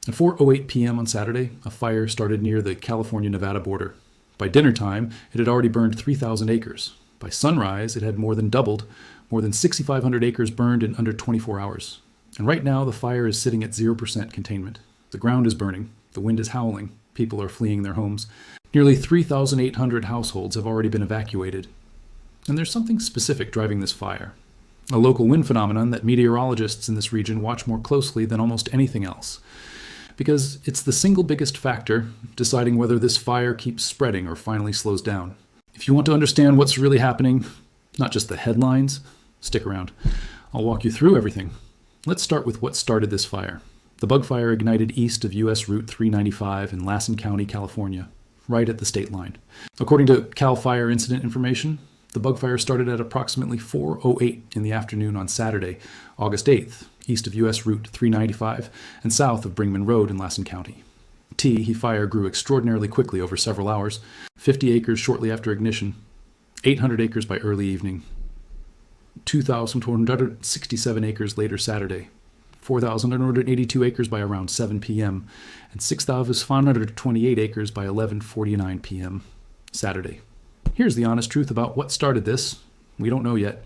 At 4:08 p.m. on Saturday, a fire started near the California-Nevada border. By dinner time, it had already burned 3,000 acres. By sunrise, it had more than doubled, more than 6,500 acres burned in under 24 hours. And right now, the fire is sitting at 0% containment. The ground is burning, the wind is howling, people are fleeing their homes. Nearly 3,800 households have already been evacuated. And there's something specific driving this fire. A local wind phenomenon that meteorologists in this region watch more closely than almost anything else. Because it's the single biggest factor deciding whether this fire keeps spreading or finally slows down. If you want to understand what's really happening, not just the headlines, stick around. I'll walk you through everything. Let's start with what started this fire. The bug fire ignited east of U.S. Route 395 in Lassen County, California, right at the state line. According to CAL FIRE incident information, the bug fire started at approximately 4:08 in the afternoon on Saturday, August 8th, east of U.S. Route 395 and south of Bringman Road in Lassen County. Fire grew extraordinarily quickly over several hours, 50 acres shortly after ignition, 800 acres by early evening, 2,467 acres later Saturday, 4,182 acres by around 7 p.m., and 6,528 acres by 11:49 p.m. Saturday. Here's the honest truth about what started this. We don't know yet.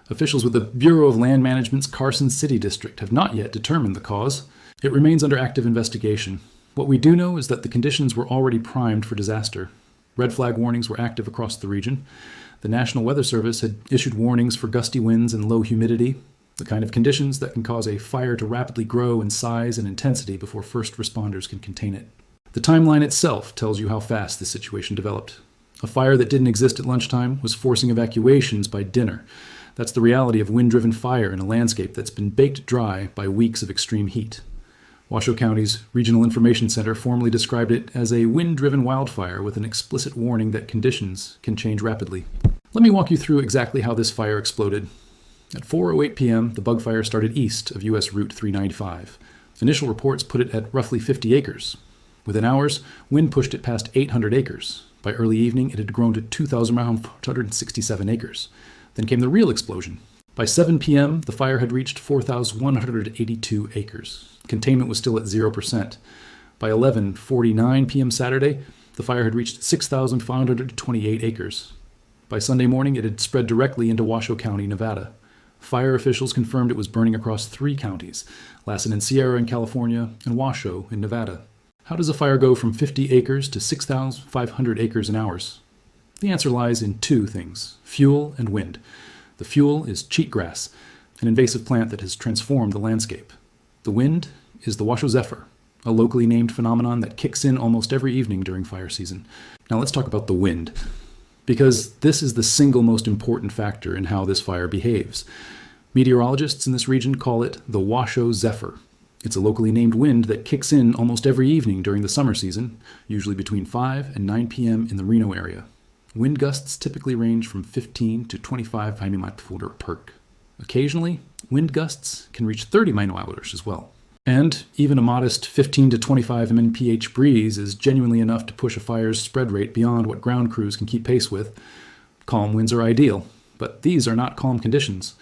Officials with the Bureau of Land Management's Carson City District have not yet determined the cause. It remains under active investigation. What we do know is that the conditions were already primed for disaster. Red flag warnings were active across the region. The National Weather Service had issued warnings for gusty winds and low humidity, the kind of conditions that can cause a fire to rapidly grow in size and intensity before first responders can contain it. The timeline itself tells you how fast this situation developed. A fire that didn't exist at lunchtime was forcing evacuations by dinner. That's the reality of wind-driven fire in a landscape that's been baked dry by weeks of extreme heat. Washoe County's Regional Information Center formally described it as a wind-driven wildfire with an explicit warning that conditions can change rapidly. Let me walk you through exactly how this fire exploded. At 4:08 p.m., the bug fire started east of U.S. Route 395. Initial reports put it at roughly 50 acres. Within hours, wind pushed it past 800 acres. By early evening, it had grown to 2,467 acres. Then came the real explosion. By 7 p.m., the fire had reached 4,182 acres. Containment was still at 0%. By 11:49 p.m. Saturday, the fire had reached 6,528 acres. By Sunday morning, it had spread directly into Washoe County, Nevada. Fire officials confirmed it was burning across 3 counties, Lassen and Sierra in California, and Washoe in Nevada. How does a fire go from 50 acres to 6,500 acres in hours? The answer lies in 2 things: fuel and wind. The fuel is cheatgrass, an invasive plant that has transformed the landscape. The wind is the Washoe Zephyr, a locally named phenomenon that kicks in almost every evening during fire season. Now let's talk about the wind, because this is the single most important factor in how this fire behaves. Meteorologists in this region call it the Washoe Zephyr. It's a locally named wind that kicks in almost every evening during the summer season, usually between 5 and 9 p.m. in the Reno area. Wind gusts typically range from 15 to 25 km/h. Occasionally, wind gusts can reach 30 mph as well. And even a modest 15 to 25 mph breeze is genuinely enough to push a fire's spread rate beyond what ground crews can keep pace with. Calm winds are ideal, but these are not calm conditions.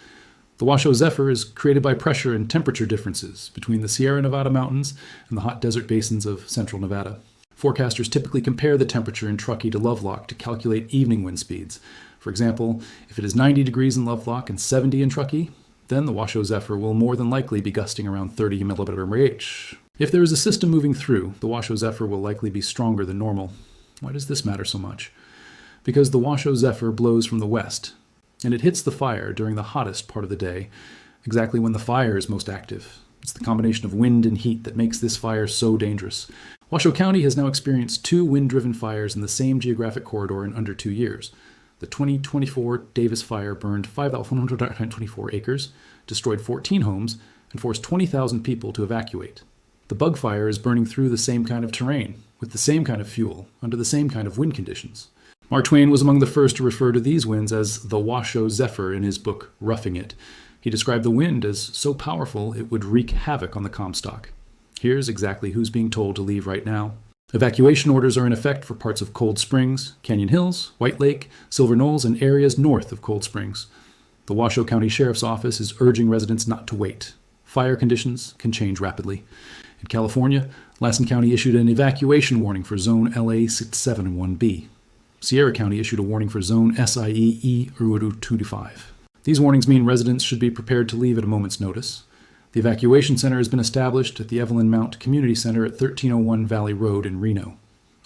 The Washoe Zephyr is created by pressure and temperature differences between the Sierra Nevada mountains and the hot desert basins of central Nevada. Forecasters typically compare the temperature in Truckee to Lovelock to calculate evening wind speeds. For example, if it is 90 degrees in Lovelock and 70 in Truckee, then the Washoe Zephyr will more than likely be gusting around 30 mph. If there is a system moving through, the Washoe Zephyr will likely be stronger than normal. Why does this matter so much? Because the Washoe Zephyr blows from the west, and it hits the fire during the hottest part of the day, exactly when the fire is most active. It's the combination of wind and heat that makes this fire so dangerous. Washoe County has now experienced 2 wind-driven fires in the same geographic corridor in under 2 years. The 2024 Davis Fire burned 5,124 acres, destroyed 14 homes, and forced 20,000 people to evacuate. The bug fire is burning through the same kind of terrain, with the same kind of fuel, under the same kind of wind conditions. Mark Twain was among the first to refer to these winds as the Washoe Zephyr in his book, Roughing It. He described the wind as so powerful it would wreak havoc on the Comstock. Here's exactly who's being told to leave right now. Evacuation orders are in effect for parts of Cold Springs, Canyon Hills, White Lake, Silver Knolls, and areas north of Cold Springs. The Washoe County Sheriff's Office is urging residents not to wait. Fire conditions can change rapidly. In California, Lassen County issued an evacuation warning for Zone LA 671B. Sierra County issued a warning for Zone SIE Ururu 2-5. These warnings mean residents should be prepared to leave at a moment's notice. The evacuation center has been established at the Evelyn Mount Community Center at 1301 Valley Road in Reno.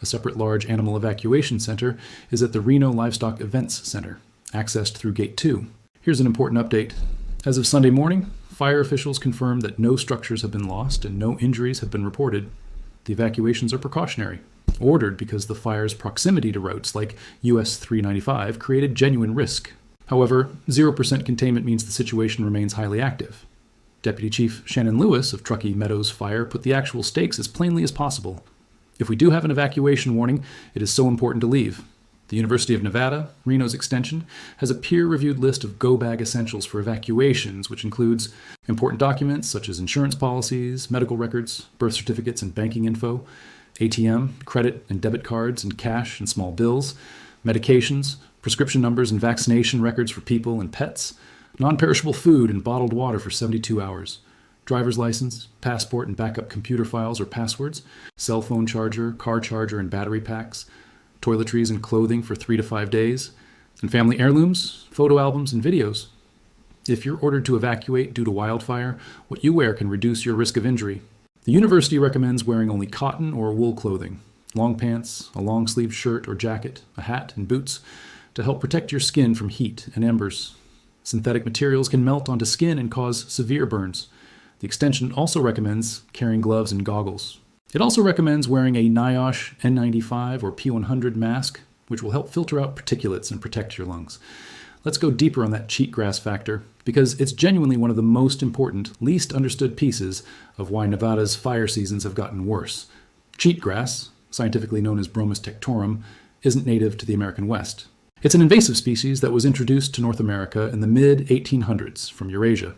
A separate large animal evacuation center is at the Reno Livestock Events Center, accessed through Gate 2. Here's an important update. As of Sunday morning, fire officials confirmed that no structures have been lost and no injuries have been reported. The evacuations are precautionary, ordered because the fire's proximity to routes like US 395 created genuine risk. However, 0% containment means the situation remains highly active. Deputy Chief Shannon Lewis of Truckee Meadows Fire put the actual stakes as plainly as possible. If we do have an evacuation warning, it is so important to leave. The University of Nevada, Reno's extension, has a peer-reviewed list of go-bag essentials for evacuations, which includes important documents such as insurance policies, medical records, birth certificates and banking info, ATM, credit and debit cards and cash and small bills, medications, prescription numbers and vaccination records for people and pets, non-perishable food and bottled water for 72 hours, driver's license, passport and backup computer files or passwords, cell phone charger, car charger and battery packs, toiletries and clothing for 3 to 5 days, and family heirlooms, photo albums, and videos. If you're ordered to evacuate due to wildfire, what you wear can reduce your risk of injury. The university recommends wearing only cotton or wool clothing, long pants, a long-sleeved shirt or jacket, a hat, and boots to help protect your skin from heat and embers. Synthetic materials can melt onto skin and cause severe burns. The extension also recommends carrying gloves and goggles. It also recommends wearing a NIOSH N95 or P100 mask, which will help filter out particulates and protect your lungs. Let's go deeper on that cheatgrass factor, because it's genuinely one of the most important, least understood pieces of why Nevada's fire seasons have gotten worse. Cheatgrass, scientifically known as Bromus tectorum, isn't native to the American West. It's an invasive species that was introduced to North America in the mid-1800s from Eurasia.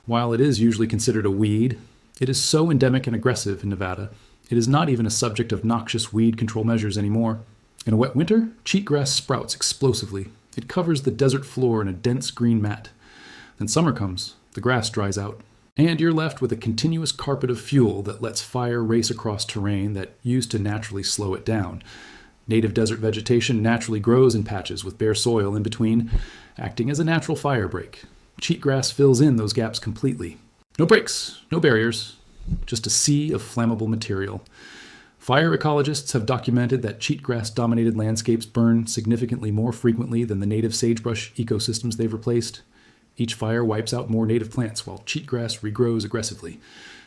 While it is usually considered a weed, it is so endemic and aggressive in Nevada, it is not even a subject of noxious weed control measures anymore. In a wet winter, cheatgrass sprouts explosively. It covers the desert floor in a dense green mat. Then summer comes, the grass dries out, and you're left with a continuous carpet of fuel that lets fire race across terrain that used to naturally slow it down. Native desert vegetation naturally grows in patches with bare soil in between, acting as a natural fire break. Cheatgrass fills in those gaps completely. No breaks, no barriers, just a sea of flammable material. Fire ecologists have documented that cheatgrass-dominated landscapes burn significantly more frequently than the native sagebrush ecosystems they've replaced. Each fire wipes out more native plants while cheatgrass regrows aggressively,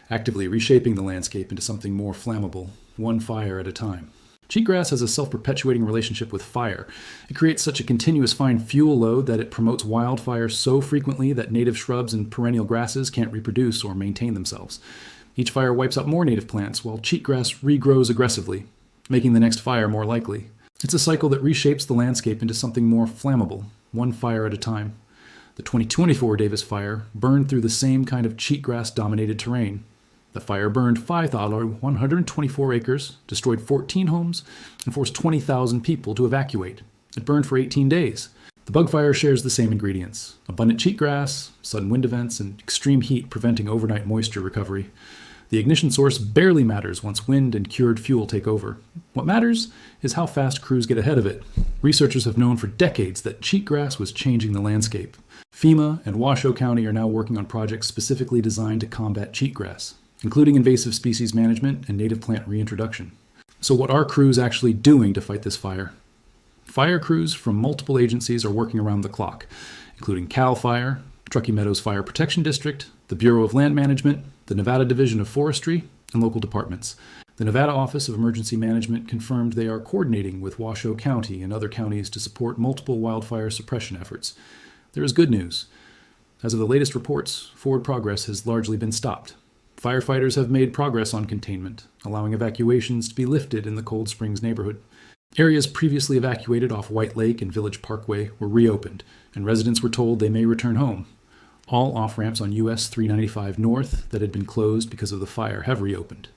actively reshaping the landscape into something more flammable, one fire at a time. Cheatgrass has a self-perpetuating relationship with fire. It creates such a continuous fine fuel load that it promotes wildfire so frequently that native shrubs and perennial grasses can't reproduce or maintain themselves. Each fire wipes out more native plants, while cheatgrass regrows aggressively, making the next fire more likely. It's a cycle that reshapes the landscape into something more flammable, one fire at a time. The 2024 Davis fire burned through the same kind of cheatgrass-dominated terrain. The fire burned 5,124 acres, destroyed 14 homes, and forced 20,000 people to evacuate. It burned for 18 days. The bug fire shares the same ingredients: abundant cheatgrass, sudden wind events, and extreme heat preventing overnight moisture recovery. The ignition source barely matters once wind and cured fuel take over. What matters is how fast crews get ahead of it. Researchers have known for decades that cheatgrass was changing the landscape. FEMA and Washoe County are now working on projects specifically designed to combat cheatgrass, including invasive species management and native plant reintroduction. So what are crews actually doing to fight this fire? Fire crews from multiple agencies are working around the clock, including CAL FIRE, Truckee Meadows Fire Protection District, the Bureau of Land Management, the Nevada Division of Forestry, and local departments. The Nevada Office of Emergency Management confirmed they are coordinating with Washoe County and other counties to support multiple wildfire suppression efforts. There is good news. As of the latest reports, forward progress has largely been stopped. Firefighters have made progress on containment, allowing evacuations to be lifted in the Cold Springs neighborhood. Areas previously evacuated off White Lake and Village Parkway were reopened, and residents were told they may return home. All off-ramps on US 395 North that had been closed because of the fire have reopened.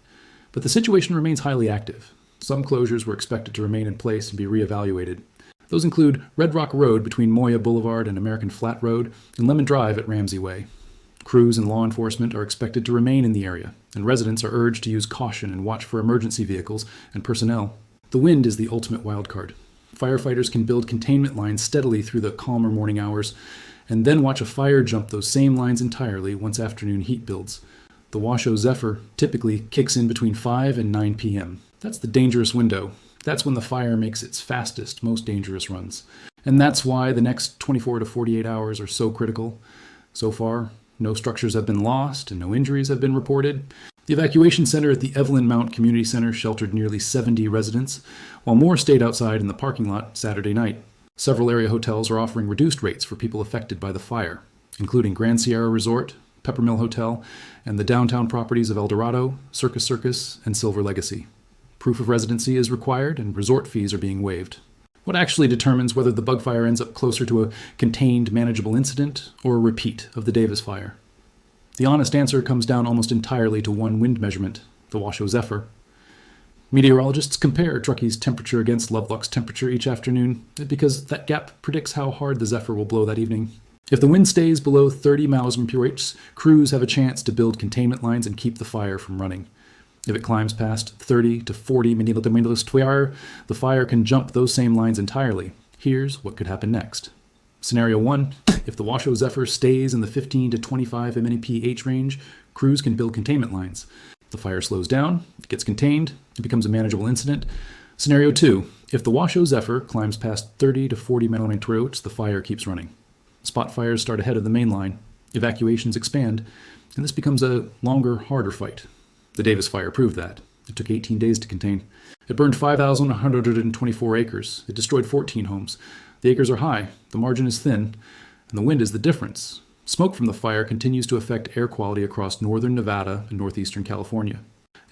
But the situation remains highly active. Some closures were expected to remain in place and be reevaluated. Those include Red Rock Road between Moya Boulevard and American Flat Road, and Lemon Drive at Ramsey Way. Crews and law enforcement are expected to remain in the area, and residents are urged to use caution and watch for emergency vehicles and personnel. The wind is the ultimate wildcard. Firefighters can build containment lines steadily through the calmer morning hours, and then watch a fire jump those same lines entirely once afternoon heat builds. The Washoe Zephyr typically kicks in between 5 and 9 p.m. That's the dangerous window. That's when the fire makes its fastest, most dangerous runs. And that's why the next 24 to 48 hours are so critical. So far, no structures have been lost and no injuries have been reported. The evacuation center at the Evelyn Mount Community Center sheltered nearly 70 residents, while more stayed outside in the parking lot Saturday night. Several area hotels are offering reduced rates for people affected by the fire, including Grand Sierra Resort, Peppermill Hotel, and the downtown properties of El Dorado, Circus, and Silver Legacy. Proof of residency is required and resort fees are being waived. What actually determines whether the bug fire ends up closer to a contained, manageable incident or a repeat of the Davis fire? The honest answer comes down almost entirely to one wind measurement, the Washoe Zephyr. Meteorologists compare Truckee's temperature against Lovelock's temperature each afternoon because that gap predicts how hard the Zephyr will blow that evening. If the wind stays below 30 miles m/h, crews have a chance to build containment lines and keep the fire from running. If it climbs past 30 to 40 mm/h, the fire can jump those same lines entirely. Here's what could happen next. Scenario 1, if the Washoe Zephyr stays in the 15 to 25 mmPH range, crews can build containment lines. The fire slows down, it gets contained, it becomes a manageable incident. Scenario 2, if the Washoe Zephyr climbs past 30 to 40 mmPH, the fire keeps running. Spot fires start ahead of the main line, evacuations expand, and this becomes a longer, harder fight. The Davis fire proved that. It took 18 days to contain. It burned 5,124 acres. It destroyed 14 homes. The acres are high, the margin is thin, and the wind is the difference. Smoke from the fire continues to affect air quality across northern Nevada and northeastern California.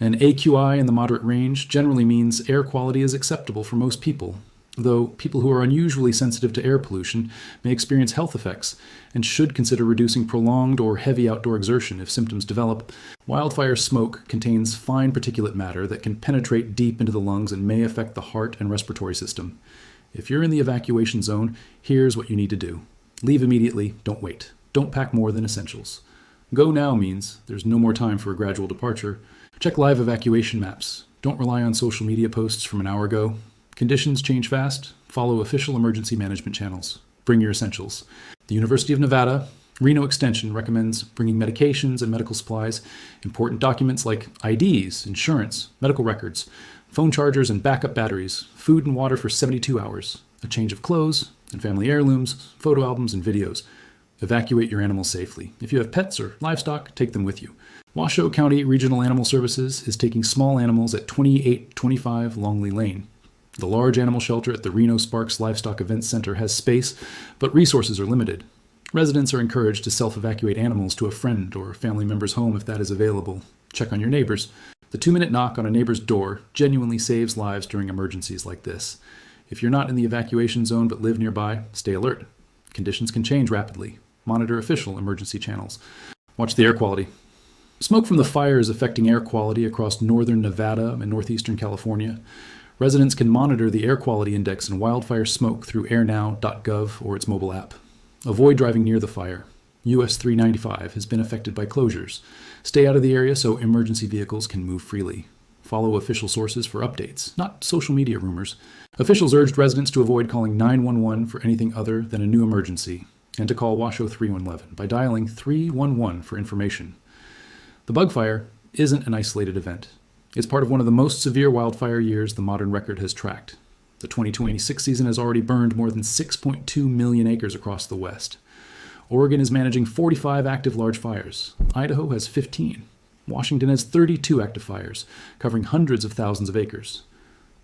An AQI in the moderate range generally means air quality is acceptable for most people, though people who are unusually sensitive to air pollution may experience health effects and should consider reducing prolonged or heavy outdoor exertion if symptoms develop. Wildfire smoke contains fine particulate matter that can penetrate deep into the lungs and may affect the heart and respiratory system. If you're in the evacuation zone, here's what you need to do. Leave immediately, don't wait. Don't pack more than essentials. Go now means there's no more time for a gradual departure. Check live evacuation maps. Don't rely on social media posts from an hour ago. Conditions change fast. Follow official emergency management channels. Bring your essentials. The University of Nevada, Reno Extension recommends bringing medications and medical supplies, important documents like IDs, insurance, medical records, phone chargers and backup batteries, food and water for 72 hours, a change of clothes, and family heirlooms, photo albums, and videos. Evacuate your animals safely. If you have pets or livestock, take them with you. Washoe County Regional Animal Services is taking small animals at 2825 Longley Lane. The large animal shelter at the Reno Sparks Livestock Events Center has space, but resources are limited. Residents are encouraged to self-evacuate animals to a friend or family member's home if that is available. Check on your neighbors. The 2-minute knock on a neighbor's door genuinely saves lives during emergencies like this. If you're not in the evacuation zone but live nearby, stay alert. Conditions can change rapidly. Monitor official emergency channels. Watch the air quality. Smoke from the fire is affecting air quality across northern Nevada and northeastern California. Residents can monitor the air quality index and wildfire smoke through airnow.gov or its mobile app. Avoid driving near the fire. US 395 has been affected by closures. Stay out of the area so emergency vehicles can move freely. Follow official sources for updates, not social media rumors. Officials urged residents to avoid calling 911 for anything other than a new emergency, and to call Washoe 311 by dialing 311 for information. The bug fire isn't an isolated event. It's part of one of the most severe wildfire years the modern record has tracked. The 2026 season has already burned more than 6.2 million acres across the West. Oregon is managing 45 active large fires. Idaho has 15. Washington has 32 active fires, covering hundreds of thousands of acres.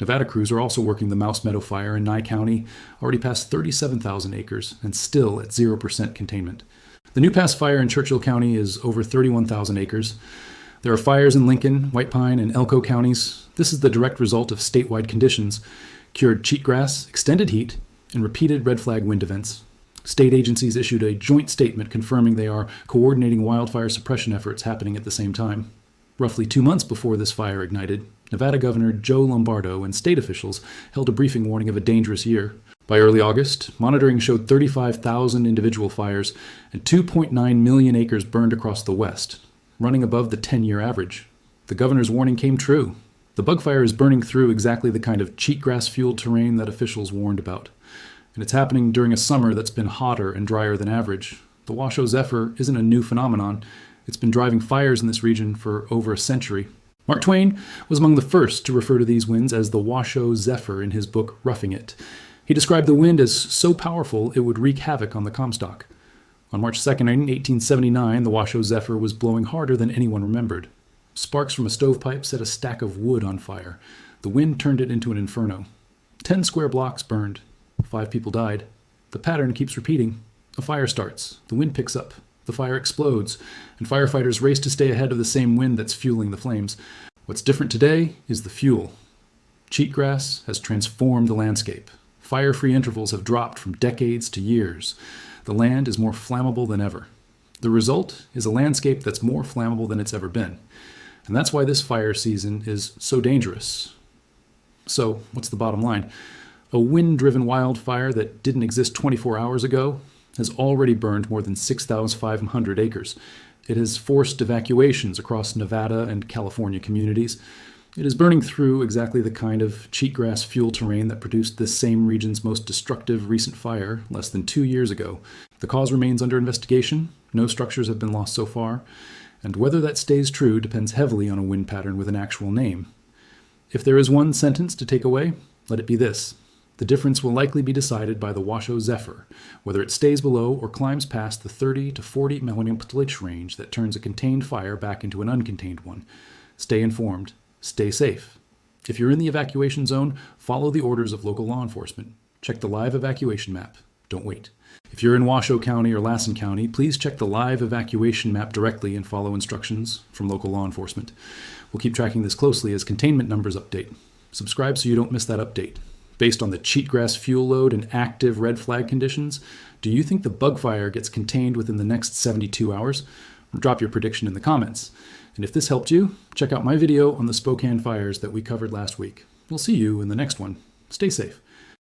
Nevada crews are also working the Mouse Meadow fire in Nye County, already past 37,000 acres and still at 0% containment. The New Pass fire in Churchill County is over 31,000 acres. There are fires in Lincoln, White Pine, and Elko counties. This is the direct result of statewide conditions, cured cheatgrass, extended heat, and repeated red flag wind events. State agencies issued a joint statement confirming they are coordinating wildfire suppression efforts happening at the same time. Roughly 2 months before this fire ignited, Nevada Governor Joe Lombardo and state officials held a briefing warning of a dangerous year. By early August, monitoring showed 35,000 individual fires and 2.9 million acres burned across the West, running above the 10-year average. The governor's warning came true. The bug fire is burning through exactly the kind of cheatgrass-fueled terrain that officials warned about. And it's happening during a summer that's been hotter and drier than average. The Washoe Zephyr isn't a new phenomenon. It's been driving fires in this region for over a century. Mark Twain was among the first to refer to these winds as the Washoe Zephyr in his book Roughing It. He described the wind as so powerful it would wreak havoc on the Comstock. On March 2nd, 1879, the Washoe Zephyr was blowing harder than anyone remembered. Sparks from a stovepipe set a stack of wood on fire. The wind turned it into an inferno. 10 square blocks burned. 5 people died. The pattern keeps repeating. A fire starts. The wind picks up. The fire explodes, and firefighters race to stay ahead of the same wind that's fueling the flames. What's different today is the fuel. Cheatgrass has transformed the landscape. Fire-free intervals have dropped from decades to years. The land is more flammable than ever. The result is a landscape that's more flammable than it's ever been. And that's why this fire season is so dangerous. So, what's the bottom line? A wind-driven wildfire that didn't exist 24 hours ago has already burned more than 6,500 acres. It has forced evacuations across Nevada and California communities. It is burning through exactly the kind of cheatgrass fuel terrain that produced this same region's most destructive recent fire less than 2 years ago. The cause remains under investigation. No structures have been lost so far. And whether that stays true depends heavily on a wind pattern with an actual name. If there is one sentence to take away, let it be this. The difference will likely be decided by the Washoe Zephyr, whether it stays below or climbs past the 30 to 40 millionth range that turns a contained fire back into an uncontained one. Stay informed. Stay safe. If you're in the evacuation zone, follow the orders of local law enforcement. Check the live evacuation map. Don't wait. If you're in Washoe County or Lassen County, please check the live evacuation map directly and follow instructions from local law enforcement. We'll keep tracking this closely as containment numbers update. Subscribe so you don't miss that update. Based on the cheatgrass fuel load and active red flag conditions, do you think the bug fire gets contained within the next 72 hours? Drop your prediction in the comments. And if this helped you, check out my video on the Spokane fires that we covered last week. We'll see you in the next one. Stay safe.